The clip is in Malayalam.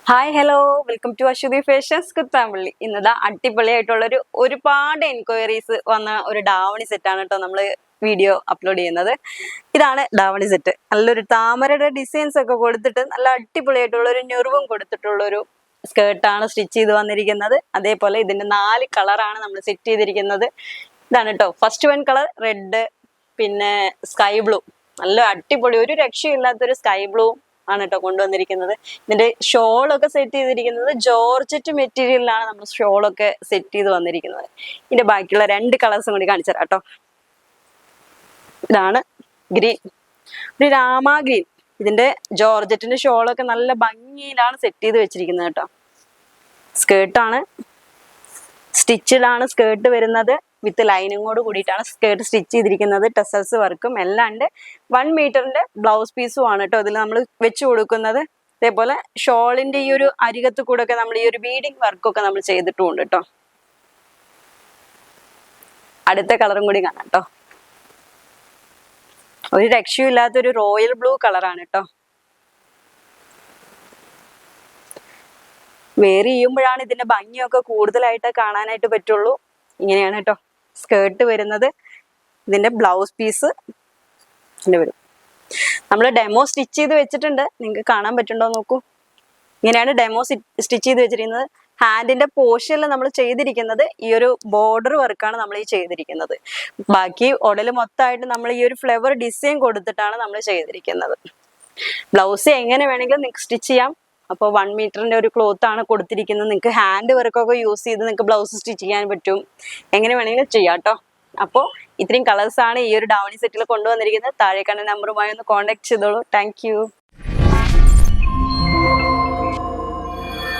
Hi hello welcome to Ashwathi fashions Kuthampully. ഇന്നതാ അടിപൊളിയായിട്ടുള്ളൊരു ഒരുപാട് എൻക്വയറീസ് വന്ന ഒരു ഡാവണി സെറ്റാണ് കേട്ടോ നമ്മൾ വീഡിയോ അപ്ലോഡ് ചെയ്യുന്നത്. ഇതാണ് ഡാവണി സെറ്റ്. നല്ലൊരു താമരയുടെ ഡിസൈൻസ് ഒക്കെ കൊടുത്തിട്ട് നല്ല അടിപൊളിയായിട്ടുള്ള ഒരു ഞെറിവും കൊടുത്തിട്ടുള്ളൊരു സ്കേർട്ടാണ് സ്റ്റിച്ച് ചെയ്ത് വന്നിരിക്കുന്നത്. അതേപോലെ ഇതിന്റെ 4 കളറാണ് നമ്മൾ സെറ്റ് ചെയ്തിരിക്കുന്നത്. ഇതാണ് കേട്ടോ. ഫസ്റ്റ് വൺ കളർ റെഡ്, പിന്നെ സ്കൈ ബ്ലൂ, നല്ല അടിപൊളി ഒരു രക്ഷയില്ലാത്തൊരു സ്കൈ ബ്ലൂ ആണ് കേട്ടോ കൊണ്ടുവന്നിരിക്കുന്നത്. ഇതിന്റെ ഷോളൊക്കെ സെറ്റ് ചെയ്തിരിക്കുന്നത് ജോർജറ്റ് മെറ്റീരിയലിലാണ് നമ്മൾ ഷോളൊക്കെ സെറ്റ് ചെയ്ത് വന്നിരിക്കുന്നത്. ഇതിന്റെ ബാക്കിയുള്ള 2 കളേഴ്സും കൂടി കാണിച്ചു തരാം കേട്ടോ. ഇതാണ് ഗ്രീൻ, ഒരു രാമ ഗ്രീൻ. ഇതിന്റെ ജോർജറ്റിന്റെ ഷോളൊക്കെ നല്ല ഭംഗിയിലാണ് സെറ്റ് ചെയ്ത് വെച്ചിരിക്കുന്നത് കേട്ടോ. സ്കേർട്ടാണ്, സ്റ്റിച്ചിലാണ് സ്കേർട്ട് വരുന്നത്. വിത്ത് ലൈനിങ്ങോട് കൂടിയിട്ടാണ് സ്കേർട്ട് സ്റ്റിച്ച് ചെയ്തിരിക്കുന്നത്. ടെസൽസ് വർക്കും എല്ലാം ഉണ്ട്. 1 മീറ്ററിന്റെ ബ്ലൗസ് പീസും ആണ് കേട്ടോ ഇതിൽ നമ്മൾ വെച്ച് കൊടുക്കുന്നത്. അതേപോലെ ഷോളിന്റെ ഈ ഒരു അരികത്ത് കൂടെ ഒക്കെ നമ്മൾ ഈ ഒരു ബീഡിങ് വർക്കൊക്കെ നമ്മൾ ചെയ്തിട്ടുമുണ്ട് കേട്ടോ. അടുത്ത കളറും കൂടി കാണാം കേട്ടോ. ഒരു രക്ഷയും ഇല്ലാത്തൊരു റോയൽ ബ്ലൂ കളറാണ് കേട്ടോ. വേറെ ചെയ്യുമ്പോഴാണ് ഇതിന്റെ ഭംഗിയൊക്കെ കൂടുതലായിട്ട് കാണാനായിട്ട് പറ്റുള്ളൂ. ഇങ്ങനെയാണ് കേട്ടോ സ്കേർട്ട് വരുന്നത്. ഇതിന്റെ ബ്ലൗസ് പീസ് വരും. നമ്മൾ ഡെമോ സ്റ്റിച്ച് ചെയ്ത് വെച്ചിട്ടുണ്ട്, നിങ്ങൾക്ക് കാണാൻ പറ്റുണ്ടോ നോക്കൂ. ഇങ്ങനെയാണ് ഡെമോ സ്റ്റിച്ച് ചെയ്ത് വെച്ചിരിക്കുന്നത്. ഹാൻഡിന്റെ പോർഷനിൽ നമ്മൾ ചെയ്തിരിക്കുന്നത് ഈ ഒരു ബോർഡർ വർക്കാണ് നമ്മൾ ഈ ചെയ്തിരിക്കുന്നത്. ബാക്കി ഉടല് മൊത്തമായിട്ട് നമ്മൾ ഈ ഒരു ഫ്ലവർ ഡിസൈൻ കൊടുത്തിട്ടാണ് നമ്മൾ ചെയ്തിരിക്കുന്നത്. ബ്ലൗസ് എങ്ങനെ വേണമെങ്കിലും നിങ്ങൾക്ക് സ്റ്റിച്ച് ചെയ്യാം. അപ്പോൾ 1 മീറ്ററിന്റെ ഒരു ക്ലോത്ത് ആണ് കൊടുത്തിരിക്കുന്നത്. നിങ്ങൾക്ക് ഹാൻഡ് വർക്കൊക്കെ യൂസ് ചെയ്ത് നിങ്ങൾക്ക് ബ്ലൗസ് സ്റ്റിച്ച് ചെയ്യാൻ പറ്റും. എങ്ങനെ വേണമെങ്കിലും ചെയ്യാം കേട്ടോ. അപ്പോൾ ഇത്രയും കളേഴ്സ് ആണ് ഈ ഒരു ഡാവണി സെറ്റിൽ കൊണ്ടുവന്നിരിക്കുന്നത്. താഴെ കാണുന്ന നമ്പറുമായി ഒന്ന് കോൺടാക്ട് ചെയ്തോളൂ. താങ്ക്